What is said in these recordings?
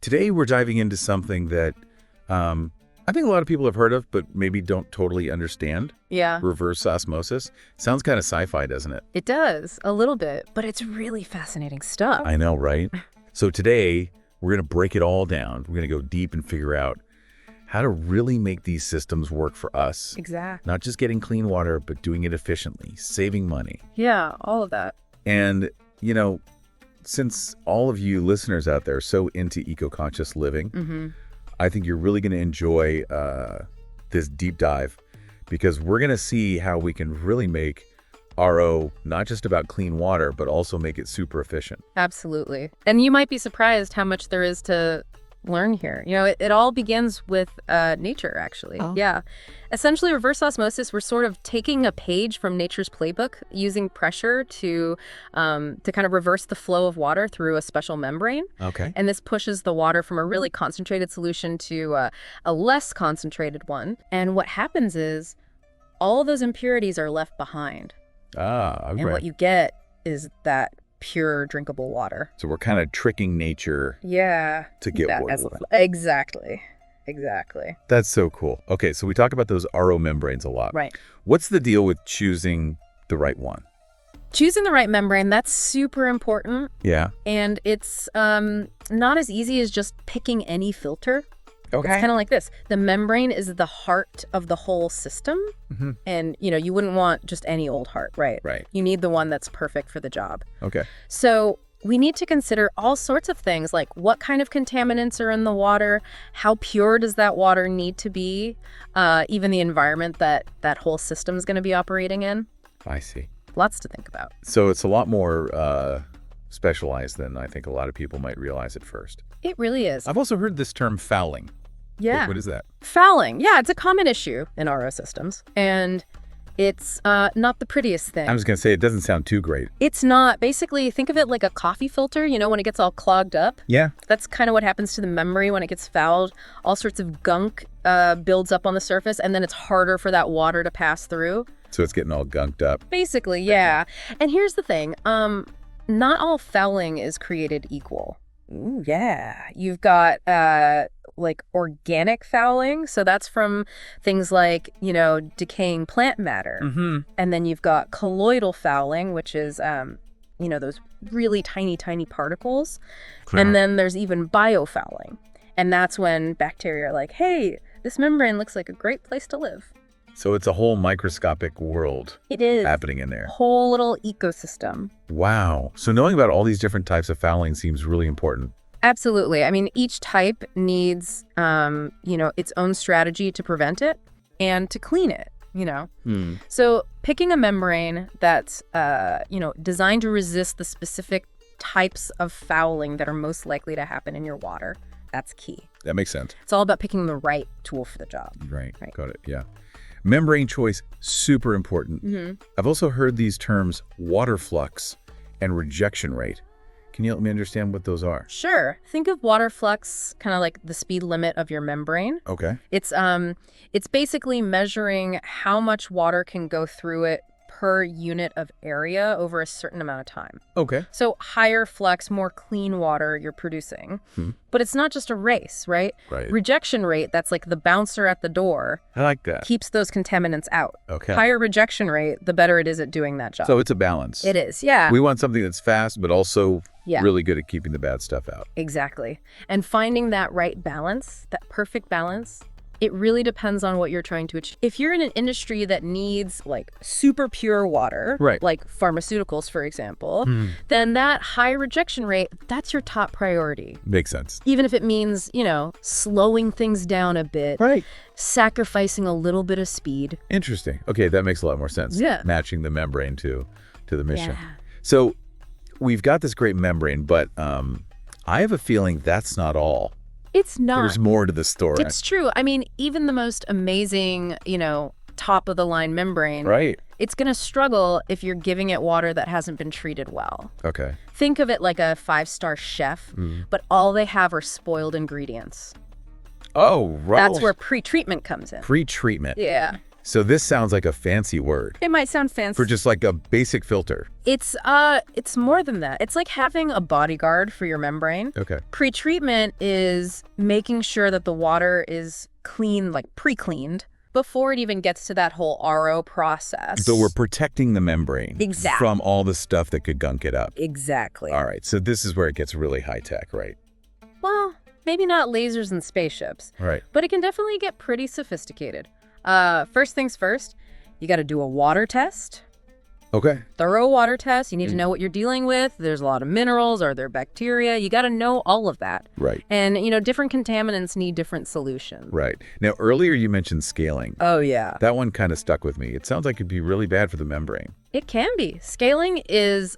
Today we're diving into something that I think a lot of people have heard of, but maybe don't totally understand. Yeah. Reverse osmosis. Sounds kind of sci-fi, doesn't it? It does, a little bit, but it's really fascinating stuff. I know, right? So today we're going to break it all down. We're going to go deep and figure out how to really make these systems work for us. Exactly. Not just getting clean water, but doing it efficiently, saving money. Yeah, all of that. And, you know, since all of you listeners out there are so into eco-conscious living, I think you're really going to enjoy this deep dive, because we're going to see how we can really make RO not just about clean water, but also make it super efficient. Absolutely. And you might be surprised how much there is to learn here. You know, it all begins with nature, actually. Oh. Yeah. Essentially, reverse osmosis, we're sort of taking a page from nature's playbook, using pressure to kind of reverse the flow of water through a special membrane. Okay. And this pushes the water from a really concentrated solution to a less concentrated one. And what happens is all those impurities are left behind. Ah, okay. And what you get is that pure drinkable water. So we're kind of tricking nature to get what we want. Exactly. That's so cool. Okay, so we talk about those RO membranes a lot. Right. What's the deal with choosing the right one? Choosing the right membrane, that's super important. Yeah. And it's not as easy as just picking any filter. Okay. It's kind of like this. The membrane is the heart of the whole system. And, you know, you wouldn't want just any old heart, right? Right. You need the one that's perfect for the job. Okay. So we need to consider all sorts of things, like what kind of contaminants are in the water, how pure does that water need to be, even the environment that whole system is going to be operating in. I see. Lots to think about. So it's a lot more specialized than I think a lot of people might realize at first. It really is. I've also heard this term fouling. Yeah. What is that? Fouling. Yeah, it's a common issue in RO systems. And it's not the prettiest thing. I was going to say, it doesn't sound too great. It's not. Basically, think of it like a coffee filter, you know, when it gets all clogged up. Yeah. That's kind of what happens to the membrane when it gets fouled. All sorts of gunk builds up on the surface, and then it's harder for that water to pass through. So it's getting all gunked up. Basically, yeah. And here's the thing. Not all fouling is created equal. Ooh, yeah. You've got like organic fouling. So that's from things like, you know, decaying plant matter. And then you've got colloidal fouling, which is, you know, those really tiny particles. And then there's even biofouling. And that's when bacteria are like, hey, this membrane looks like a great place to live. So it's a whole microscopic world It is. happening in there. Whole little ecosystem. Wow. So knowing about all these different types of fouling seems really important. Absolutely. I mean, each type needs, you know, its own strategy to prevent it and to clean it, you know. So picking a membrane that's, you know, designed to resist the specific types of fouling that are most likely to happen in your water, that's key. That makes sense. It's all about picking the right tool for the job. Right. Got it. Yeah. Membrane choice, super important. I've also heard these terms water flux and rejection rate. Can you help me understand what those are? Sure. Think of water flux kind of like the speed limit of your membrane. Okay. It's basically measuring how much water can go through it per unit of area over a certain amount of time. Okay. So higher flux, more clean water you're producing. But it's not just a race, right? Right. Rejection rate, that's like the bouncer at the door, I like that. keeps those contaminants out. Okay. Higher rejection rate, the better it is at doing that job. So it's a balance. It is, yeah. We want something that's fast, but also Yeah. really good at keeping the bad stuff out. Exactly. And finding that right balance, that perfect balance, it really depends on what you're trying to achieve. If you're in an industry that needs like super pure water, Right. like pharmaceuticals, for example, then that high rejection rate, that's your top priority. Makes sense. Even if it means, you know, slowing things down a bit, Right. sacrificing a little bit of speed. Interesting. Okay, that makes a lot more sense. Yeah. Matching the membrane to the mission. Yeah. So we've got this great membrane, but I have a feeling that's not all. It's not. There's more to the story. It's true. I mean, even the most amazing, you know, top of the line membrane, Right. it's going to struggle if you're giving it water that hasn't been treated well. Okay. Think of it like a 5-star chef, but all they have are spoiled ingredients. Oh, right. That's where pretreatment comes in. Pretreatment. Yeah. So this sounds like a fancy word It might sound fancy. for just like a basic filter. It's more than that. It's like having a bodyguard for your membrane. Okay. Pretreatment is making sure that the water is clean, like pre-cleaned, before it even gets to that whole RO process. So we're protecting the membrane Exactly. from all the stuff that could gunk it up. Exactly. All right. So this is where it gets really high tech, right? Well, maybe not lasers and spaceships, Right. but it can definitely get pretty sophisticated. First things first, you got to do a water test. Okay. Thorough water test. You need to know what you're dealing with. There's a lot of minerals. Are there bacteria? You got to know all of that. Right. And, different contaminants need different solutions. Right. Now, earlier you mentioned scaling. Oh, yeah. That one kind of stuck with me. It sounds like it'd be really bad for the membrane. It can be. Scaling is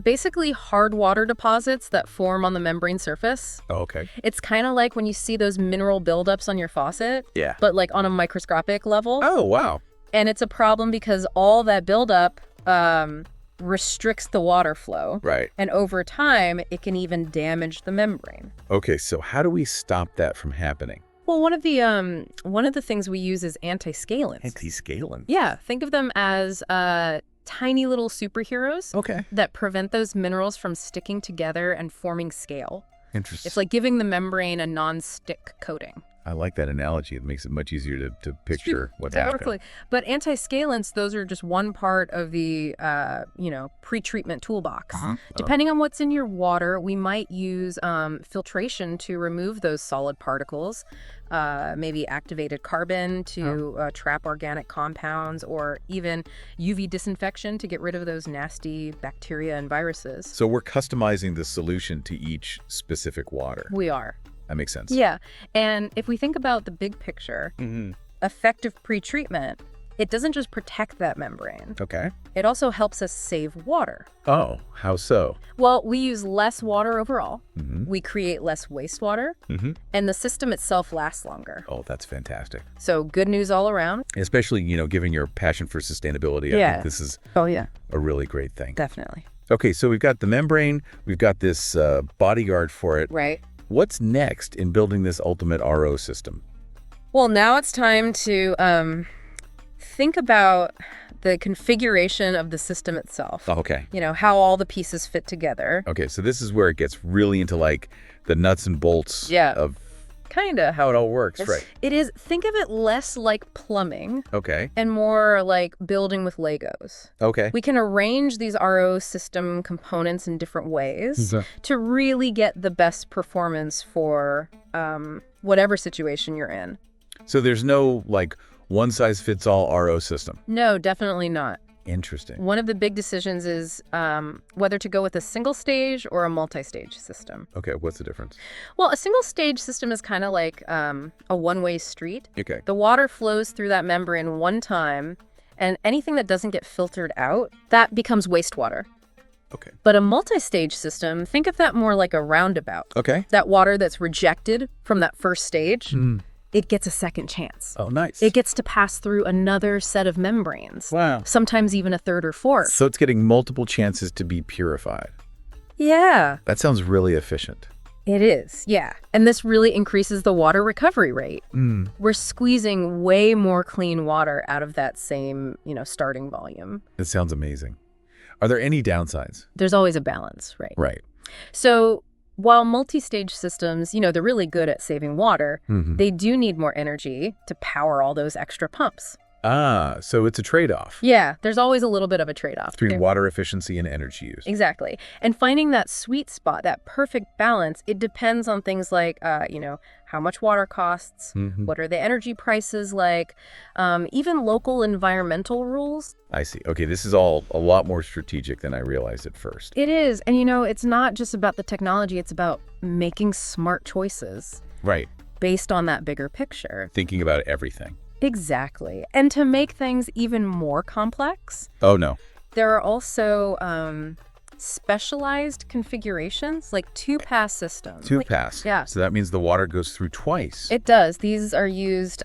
basically hard water deposits that form on the membrane surface. Oh, okay. It's kind of like when you see those mineral buildups on your faucet, Yeah. but like on a microscopic level. Oh, wow. And it's a problem because all that buildup restricts the water flow. Right. And over time, it can even damage the membrane. Okay, so how do we stop that from happening? Well, one of the things we use is anti-scalants. Anti-scalant. Yeah, think of them as tiny little superheroes Okay. that prevent those minerals from sticking together and forming scale. Interesting. It's like giving the membrane a non-stick coating. I like that analogy. It makes it much easier to picture what happened. But anti-scalants, those are just one part of the, pre-treatment toolbox. Depending on what's in your water, we might use filtration to remove those solid particles, maybe activated carbon to trap organic compounds, or even UV disinfection to get rid of those nasty bacteria and viruses. So we're customizing the solution to each specific water. We are. That makes sense. Yeah. And if we think about the big picture, effective pretreatment, it doesn't just protect that membrane. Okay. It also helps us save water. Oh, how so? Well, we use less water overall. We create less wastewater, and the system itself lasts longer. Oh, that's fantastic. So good news all around. Especially, given your passion for sustainability, I Yeah. think this is Oh, yeah, a really great thing. definitely. Okay, so we've got the membrane, we've got this bodyguard for it. Right. What's next in building this ultimate RO system? Well, now it's time to think about the configuration of the system itself. Oh, okay. How all the pieces fit together. Okay, so this is where it gets really into like the nuts and bolts Yeah. of Kind of. how it all works, right? It is. Think of it less like plumbing Okay. and more like building with Legos. Okay. We can arrange these RO system components in different ways to really get the best performance for whatever situation you're in. So there's no like one-size-fits-all RO system. No, definitely not. Interesting. One of the big decisions is whether to go with a single stage or a multi-stage system. Okay, what's the difference? Well, a single stage system is kind of like a one-way street. Okay. The water flows through that membrane one time, and anything that doesn't get filtered out, that becomes wastewater. Okay. But a multi-stage system, think of that more like a roundabout. Okay. That water that's rejected from that first stage, it gets a second chance. Oh, nice. It gets to pass through another set of membranes. Wow. Sometimes even a third or fourth. So it's getting multiple chances to be purified. Yeah, That sounds really efficient. it is. Yeah. And this really increases the water recovery rate. We're squeezing way more clean water out of that same, starting volume. It sounds amazing. Are there any downsides? There's always a balance, right? Right. So while multi-stage systems, they're really good at saving water, they do need more energy to power all those extra pumps. Ah, so it's a trade-off Yeah, there's always a little bit of a trade-off. between water efficiency and energy use. Exactly. And finding that sweet spot, that perfect balance, it depends on things like, how much water costs, what are the energy prices like, even local environmental rules. I see. Okay, this is all a lot more strategic than I realized at first. It is. And, it's not just about the technology. It's about making smart choices Right. based on that bigger picture. Thinking about everything. Exactly. And to make things even more complex, Oh, no. there are also specialized configurations, like two-pass systems. Two-pass. yeah. So that means the water goes through twice. It does. These are used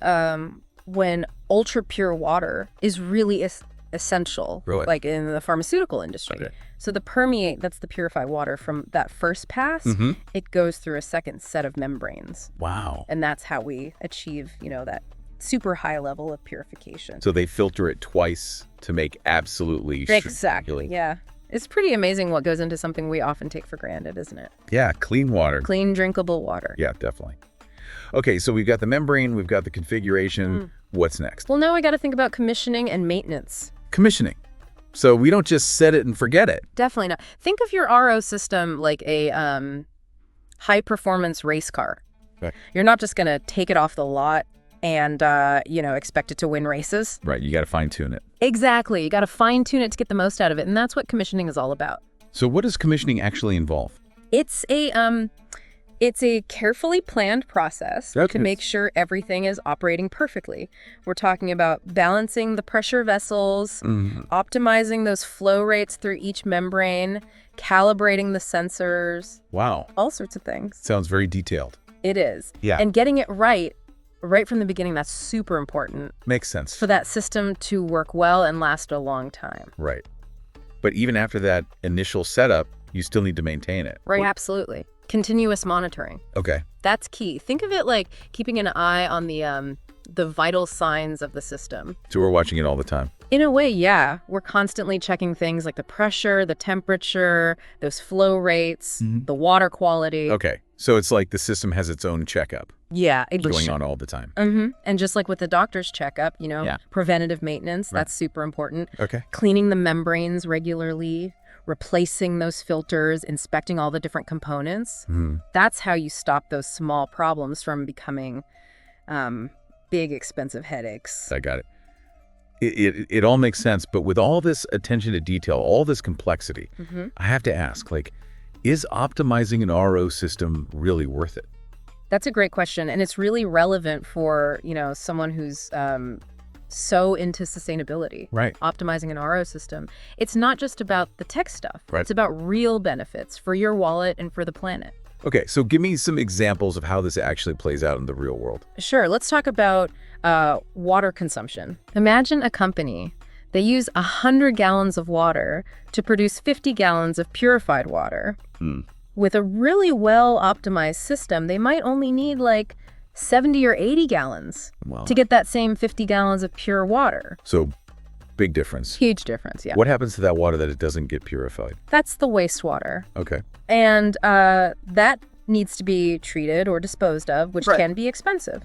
when ultra-pure water is really essential, Really? like in the pharmaceutical industry. Okay. So the permeate, that's the purified water from that first pass, it goes through a second set of membranes. Wow. And that's how we achieve, that super high level of purification. So they filter it twice to make absolutely Exactly, yeah. It's pretty amazing what goes into something we often take for granted, isn't it? Yeah, clean water. Clean, drinkable water. Yeah, definitely. Okay, so we've got the membrane, we've got the configuration. What's next? Well, now we got to think about commissioning and maintenance. Commissioning. So we don't just set it and forget it. Definitely not. Think of your RO system like a high-performance race car. Right. You're not just going to take it off the lot and, expect it to win races. Right, you got to fine-tune it. Exactly. You got to fine-tune it to get the most out of it, and that's what commissioning is all about. So what does commissioning actually involve? It's a carefully planned process to make sure everything is operating perfectly. We're talking about balancing the pressure vessels, optimizing those flow rates through each membrane, calibrating the sensors. Wow. All sorts of things. Sounds very detailed. It is. Yeah. And getting it right from the beginning, that's super important. Makes sense. For that system to work well and last a long time. Right. But even after that initial setup, you still need to maintain it. Right, absolutely. Continuous monitoring. Okay. That's key. Think of it like keeping an eye on the vital signs of the system. So we're watching it all the time. In a way, yeah. We're constantly checking things like the pressure, the temperature, those flow rates, the water quality. Okay. So it's like the system has its own checkup. Yeah. Going on all the time. And just like with the doctor's checkup, preventative maintenance, that's super important. Okay. Cleaning the membranes regularly, replacing those filters, inspecting all the different components. That's how you stop those small problems from becoming big, expensive headaches. I got it. It all makes sense, but with all this attention to detail, all this complexity, I have to ask, is optimizing an RO system really worth it? That's a great question, and it's really relevant for, someone who's so into sustainability. Right. Optimizing an RO system. It's not just about the tech stuff. Right. It's about real benefits for your wallet and for the planet. Okay, so give me some examples of how this actually plays out in the real world. Sure. Let's talk about water consumption. Imagine a company. They use 100 gallons of water to produce 50 gallons of purified water. With a really well-optimized system, they might only need 70 or 80 gallons to get that same 50 gallons of pure water. So big difference. Huge difference, yeah. What happens to that water that it doesn't get purified? That's the wastewater. Okay. And that needs to be treated or disposed of, which can be expensive.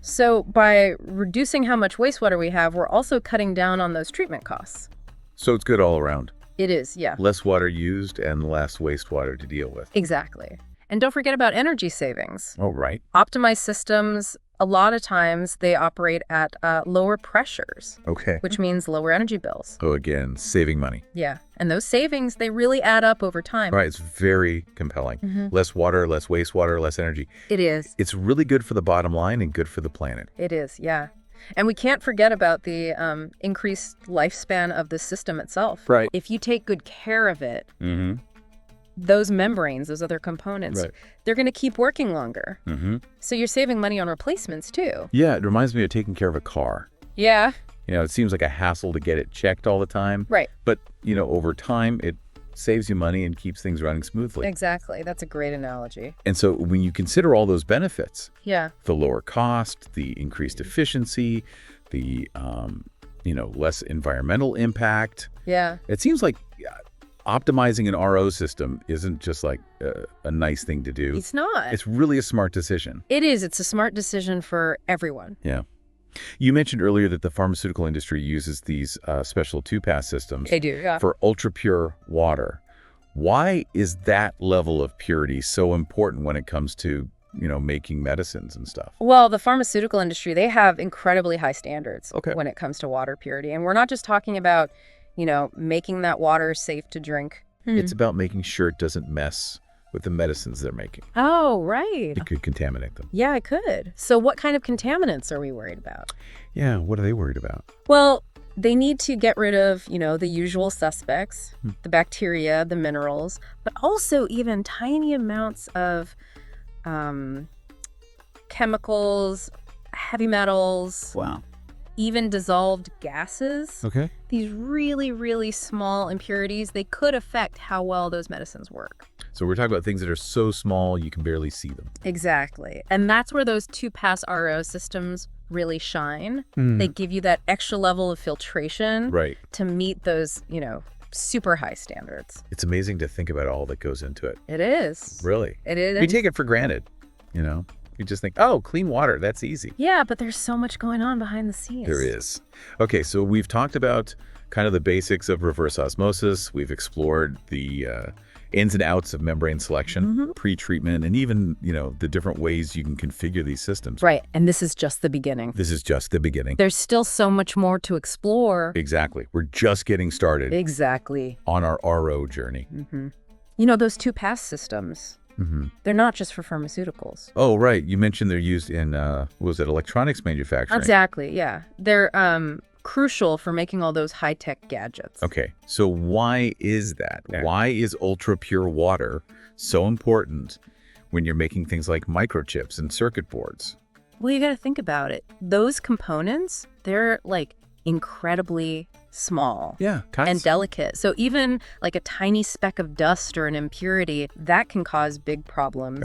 So by reducing how much wastewater we have, we're also cutting down on those treatment costs. So it's good all around. It is, yeah. Less water used and less wastewater to deal with. Exactly. And don't forget about energy savings. Oh, right. Optimized systems, a lot of times they operate at lower pressures. Okay. Which means lower energy bills. So again, saving money. Yeah. And those savings, they really add up over time. Right. It's very compelling. Less water, less wastewater, less energy. It is. It's really good for the bottom line and good for the planet. It is, yeah. And we can't forget about the increased lifespan of the system itself. Right. If you take good care of it, those membranes, those other components, they're going to keep working longer. So you're saving money on replacements too. Yeah, it reminds me of taking care of a car. Yeah. It seems like a hassle to get it checked all the time. Right. But, over time, it saves you money and keeps things running smoothly. Exactly. That's a great analogy. And so when you consider all those benefits, the lower cost, the increased efficiency, the, less environmental impact. Yeah. It seems like optimizing an RO system isn't just a nice thing to do. It's not. It's really a smart decision. It is. It's a smart decision for everyone. Yeah. You mentioned earlier that the pharmaceutical industry uses these special 2-pass systems They do, yeah. for ultra-pure water. Why is that level of purity so important when it comes to, making medicines and stuff? Well, the pharmaceutical industry, they have incredibly high standards Okay. when it comes to water purity. And we're not just talking about, making that water safe to drink. It's about making sure it doesn't mess with the medicines they're making. Oh, right. It could contaminate them. Yeah, it could. So what kind of contaminants are we worried about? Yeah, what are they worried about? Well, they need to get rid of, the usual suspects, the bacteria, the minerals, but also even tiny amounts of chemicals, heavy metals. Wow. Even dissolved gases. Okay. These really, really small impurities, they could affect how well those medicines work. So we're talking about things that are so small you can barely see them. Exactly. And that's where those 2-pass RO systems really shine. They give you that extra level of filtration Right. to meet those, super high standards. It's amazing to think about all that goes into it. It is. Really. It is. We take it for granted, You just think, oh, clean water, that's easy. Yeah, but there's so much going on behind the scenes. There is. Okay, so we've talked about kind of the basics of reverse osmosis. We've explored the ins and outs of membrane selection, pre-treatment, and even, the different ways you can configure these systems. Right, and this is just the beginning. This is just the beginning. There's still so much more to explore. Exactly. We're just getting started Exactly. on our RO journey. Those two-pass systems, they're not just for pharmaceuticals. Oh, right. You mentioned they're used in, electronics manufacturing? Exactly, yeah. They're crucial for making all those high-tech gadgets. Okay, so why is that? Yeah. Why is ultra-pure water so important when you're making things like microchips and circuit boards? Well, you got to think about it. Those components, they're incredibly small. Yeah, And delicate. So even a tiny speck of dust or an impurity, that can cause big problems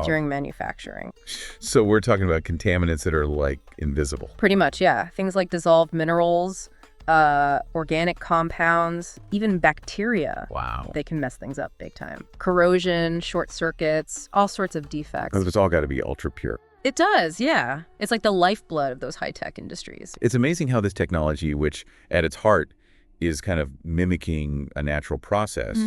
during manufacturing. So we're talking about contaminants that are invisible. Pretty much, yeah. Things like dissolved minerals, organic compounds, even bacteria. Wow. They can mess things up big time. Corrosion, short circuits, all sorts of defects. It's all got to be ultra-pure. It does, yeah. It's like the lifeblood of those high-tech industries. It's amazing how this technology, which at its heart is kind of mimicking a natural process,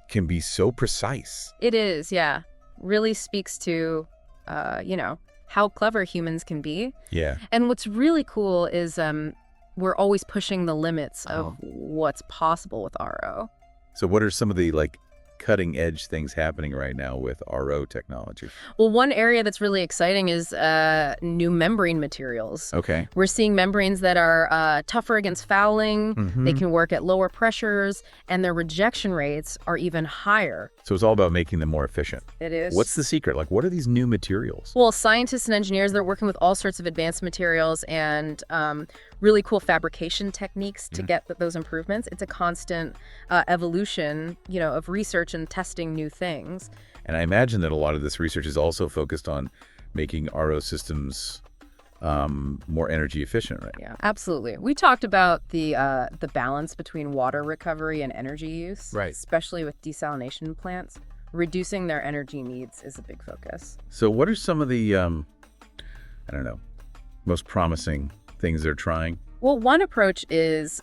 can be so precise. It is, yeah. Really speaks to, how clever humans can be. Yeah. And what's really cool is we're always pushing the limits of what's possible with RO. So what are some of the cutting edge things happening right now with RO technology? Well, one area that's really exciting is new membrane materials. Okay. We're seeing membranes that are tougher against fouling. They can work at lower pressures, and their rejection rates are even higher. So it's all about making them more efficient. It is. What's the secret? What are these new materials? Well, scientists and engineers, they're working with all sorts of advanced materials and really cool fabrication techniques to get those improvements. It's a constant evolution, of research and testing new things. And I imagine that a lot of this research is also focused on making RO systems more energy efficient, right? Yeah, absolutely. We talked about the balance between water recovery and energy use, Right. especially with desalination plants. Reducing their energy needs is a big focus. So what are some of the, most promising things they're trying? Well, one approach is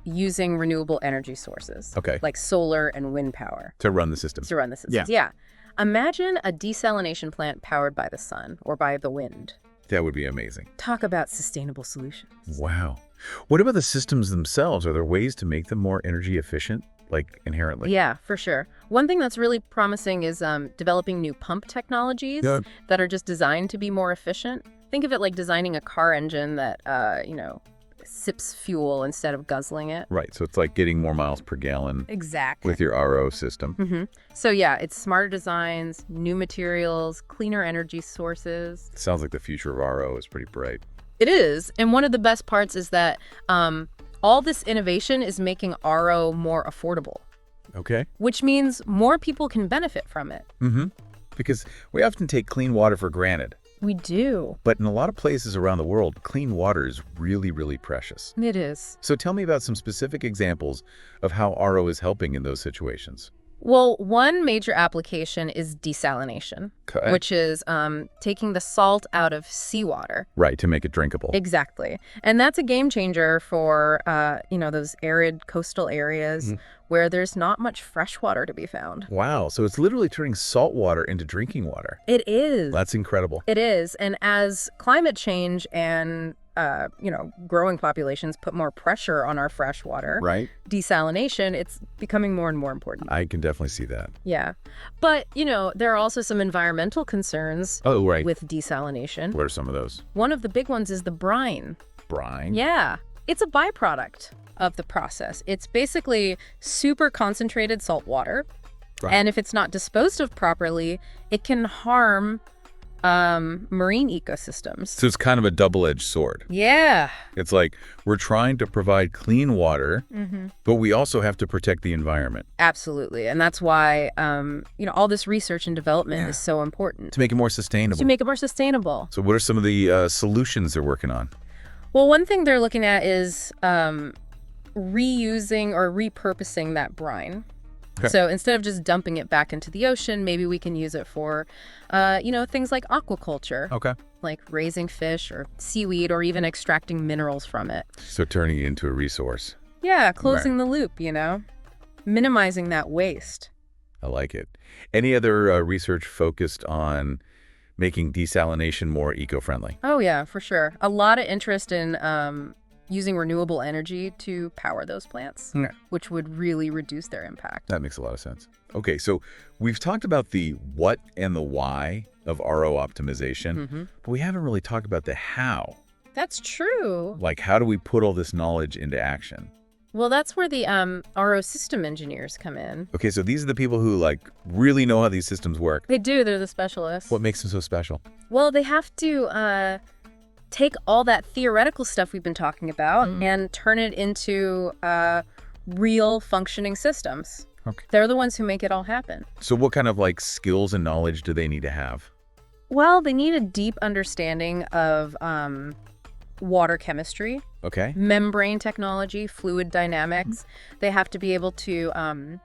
using renewable energy sources, Okay. like solar and wind power, To run the system. to run the systems. Yeah. Imagine a desalination plant powered by the sun or by the wind. That would be amazing. Talk about sustainable solutions. Wow. What about the systems themselves? Are there ways to make them more energy efficient, inherently? Yeah, for sure. One thing that's really promising is developing new pump technologies that are just designed to be more efficient. Think of it like designing a car engine that, sips fuel instead of guzzling it. Right. So it's like getting more miles per gallon Exactly. with your RO system. So yeah, it's smarter designs, new materials, cleaner energy sources. Sounds like the future of RO is pretty bright. It is. And one of the best parts is that all this innovation is making RO more affordable, Okay. which means more people can benefit from it. Because we often take clean water for granted. We do. But in a lot of places around the world, clean water is really, really precious. It is. So tell me about some specific examples of how RO is helping in those situations. Well, one major application is desalination, Okay. which is taking the salt out of seawater. Right, to make it drinkable. Exactly. And that's a game changer for, those arid coastal areas where there's not much fresh water to be found. Wow, so it's literally turning salt water into drinking water. It is. That's incredible. It is. And as climate change and, growing populations put more pressure on our fresh water, Right? desalination, it's becoming more and more important. I can definitely see that. Yeah. But, there are also some environmental concerns Oh, right. with desalination. What are some of those? One of the big ones is the brine. Brine? Yeah. It's a byproduct of the process. It's basically super concentrated salt water. Right. And if it's not disposed of properly, it can harm marine ecosystems. So it's kind of a double-edged sword. Yeah. It's like we're trying to provide clean water, but we also have to protect the environment. Absolutely. And that's why, all this research and development is so important. To make it more sustainable. To make it more sustainable. So what are some of the solutions they're working on? Well, one thing they're looking at is reusing or repurposing that brine. Okay. So instead of just dumping it back into the ocean, maybe we can use it for, things like aquaculture. Okay. Like raising fish or seaweed or even extracting minerals from it. So turning it into a resource. Yeah, closing the loop, minimizing that waste. I like it. Any other research focused on making desalination more eco-friendly? Oh, yeah, for sure. A lot of interest in using renewable energy to power those plants, which would really reduce their impact. That makes a lot of sense. Okay, so we've talked about the what and the why of RO optimization, but we haven't really talked about the how. That's true. Like, how do we put all this knowledge into action? Well, that's where the RO system engineers come in. Okay, so these are the people who, really know how these systems work. They do. They're the specialists. What makes them so special? Well, they have to take all that theoretical stuff we've been talking about and turn it into real functioning systems. Okay. They're the ones who make it all happen. So what kind of, skills and knowledge do they need to have? Well, they need a deep understanding of water chemistry, membrane technology, fluid dynamics. They have to be able to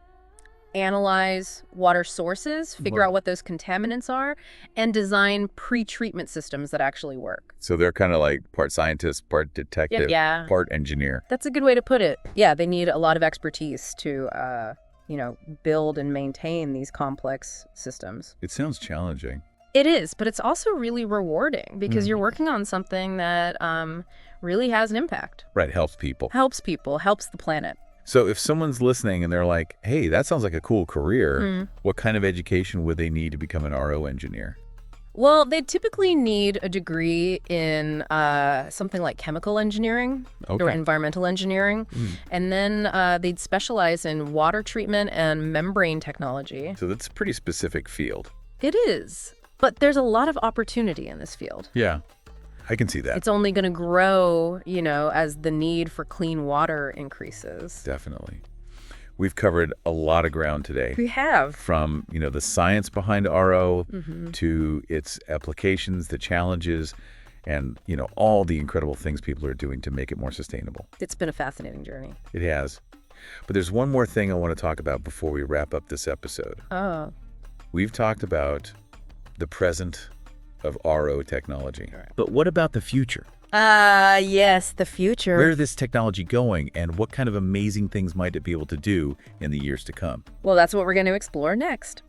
analyze water sources, figure out what those contaminants are, and design pre-treatment systems that actually work. So they're kind of like part scientist, part detective, part engineer. That's a good way to put it. Yeah, they need a lot of expertise to, build and maintain these complex systems. It sounds challenging. It is, but it's also really rewarding because you're working on something that really has an impact. Right, helps people. Helps people, helps the planet. So if someone's listening and they're like, hey, that sounds like a cool career, what kind of education would they need to become an RO engineer? Well, they typically need a degree in something like chemical engineering or environmental engineering. And then they'd specialize in water treatment and membrane technology. So that's a pretty specific field. It is. But there's a lot of opportunity in this field. Yeah, I can see that. It's only going to grow, as the need for clean water increases. Definitely. We've covered a lot of ground today. We have. From, the science behind RO to its applications, the challenges, and, all the incredible things people are doing to make it more sustainable. It's been a fascinating journey. It has. But there's one more thing I want to talk about before we wrap up this episode. Oh. We've talked about the present of RO technology. But what about the future? Yes, the future. Where is this technology going, and what kind of amazing things might it be able to do in the years to come? Well, that's what we're going to explore next.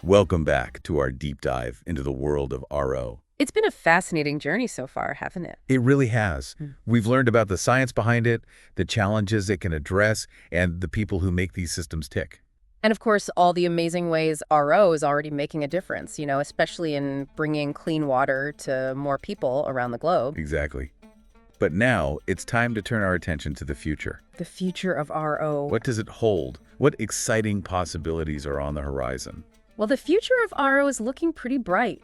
Welcome back to our deep dive into the world of RO. It's been a fascinating journey so far, hasn't it? It really has. We've learned about the science behind it, the challenges it can address, and the people who make these systems tick. And of course, all the amazing ways RO is already making a difference, especially in bringing clean water to more people around the globe. Exactly. But now it's time to turn our attention to the future. The future of RO. What does it hold? What exciting possibilities are on the horizon? Well, the future of RO is looking pretty bright.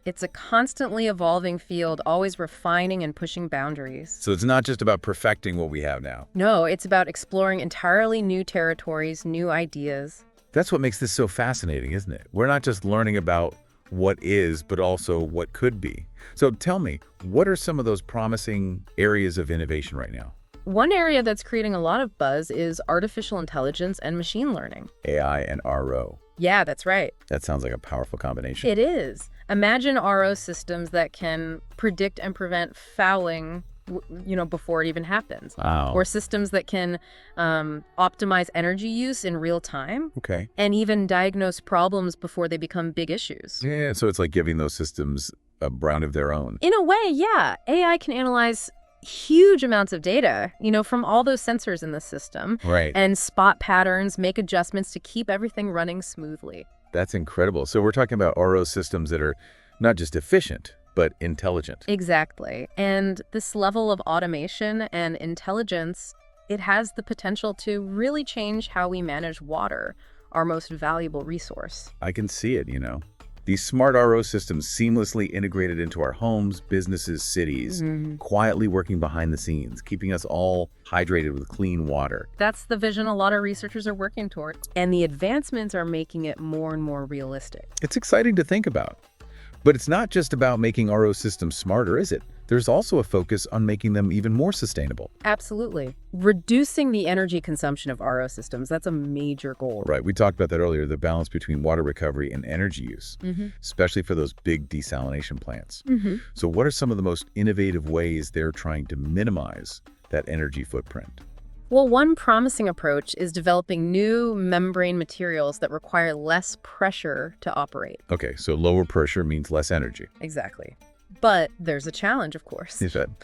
It's a constantly evolving field, always refining and pushing boundaries. So it's not just about perfecting what we have now. No, it's about exploring entirely new territories, new ideas. That's what makes this so fascinating, isn't it? We're not just learning about what is, but also what could be. So tell me, what are some of those promising areas of innovation right now? One area that's creating a lot of buzz is artificial intelligence and machine learning. AI and RO. Yeah, that's right. That sounds like a powerful combination. It is. Imagine RO systems that can predict and prevent fouling, before it even happens. Wow. Or systems that can optimize energy use in real time. Okay. And even diagnose problems before they become big issues. Yeah, so it's like giving those systems a brain of their own. In a way, yeah. AI can analyze huge amounts of data, from all those sensors in the system. Right. And spot patterns, make adjustments to keep everything running smoothly. That's incredible. So we're talking about RO systems that are not just efficient, but intelligent. Exactly. And this level of automation and intelligence, it has the potential to really change how we manage water, our most valuable resource. I can see it, These smart RO systems seamlessly integrated into our homes, businesses, cities, quietly working behind the scenes, keeping us all hydrated with clean water. That's the vision a lot of researchers are working toward. And the advancements are making it more and more realistic. It's exciting to think about. But it's not just about making RO systems smarter, is it? There's also a focus on making them even more sustainable. Absolutely. Reducing the energy consumption of RO systems, that's a major goal. Right, we talked about that earlier, the balance between water recovery and energy use, especially for those big desalination plants. So what are some of the most innovative ways they're trying to minimize that energy footprint? Well, one promising approach is developing new membrane materials that require less pressure to operate. Okay, so lower pressure means less energy. Exactly. But there's a challenge, of course. You said.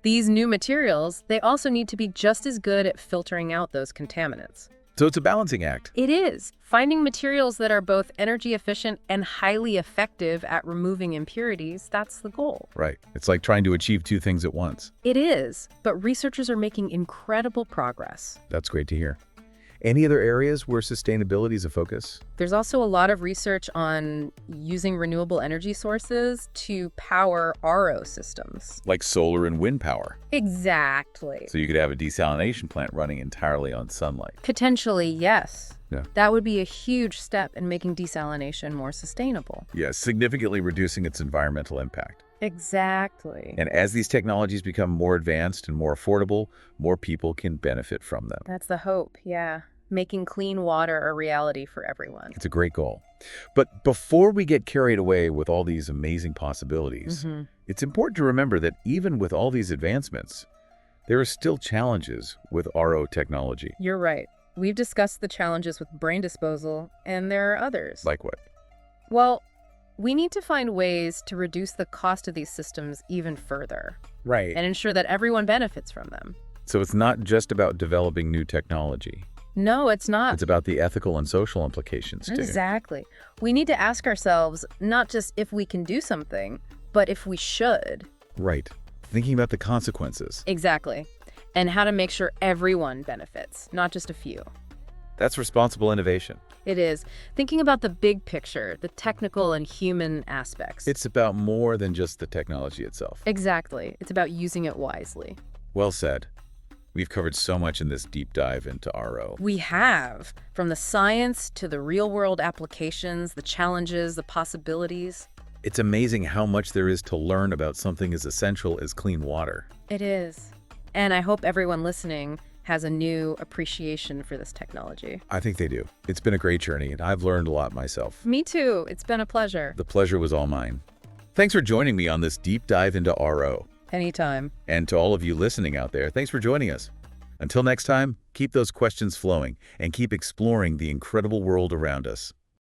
These new materials, they also need to be just as good at filtering out those contaminants. So it's a balancing act. It is. Finding materials that are both energy efficient and highly effective at removing impurities, that's the goal. Right. It's like trying to achieve two things at once. It is, but researchers are making incredible progress. That's great to hear. Any other areas where sustainability is a focus? There's also a lot of research on using renewable energy sources to power RO systems. Like solar and wind power. Exactly. So you could have a desalination plant running entirely on sunlight. Potentially, yes. Yeah. That would be a huge step in making desalination more sustainable. Yes, significantly reducing its environmental impact. Exactly. And as these technologies become more advanced and more affordable, more people can benefit from them. That's the hope, yeah. Making clean water a reality for everyone. It's a great goal. But before we get carried away with all these amazing possibilities, it's important to remember that even with all these advancements, there are still challenges with RO technology. You're right. We've discussed the challenges with brain disposal, and there are others. Like what? Well, we need to find ways to reduce the cost of these systems even further. Right. And ensure that everyone benefits from them. So it's not just about developing new technology. No, it's not. It's about the ethical and social implications, too. Exactly. We need to ask ourselves not just if we can do something, but if we should. Right. Thinking about the consequences. Exactly. And how to make sure everyone benefits, not just a few. That's responsible innovation. It is. Thinking about the big picture, the technical and human aspects. It's about more than just the technology itself. Exactly. It's about using it wisely. Well said. We've covered so much in this deep dive into RO. We have. From the science to the real-world applications, the challenges, the possibilities. It's amazing how much there is to learn about something as essential as clean water. It is. And I hope everyone listening has a new appreciation for this technology. I think they do. It's been a great journey, and I've learned a lot myself. Me too. It's been a pleasure. The pleasure was all mine. Thanks for joining me on this deep dive into RO. Anytime. And to all of you listening out there, thanks for joining us. Until next time, keep those questions flowing and keep exploring the incredible world around us.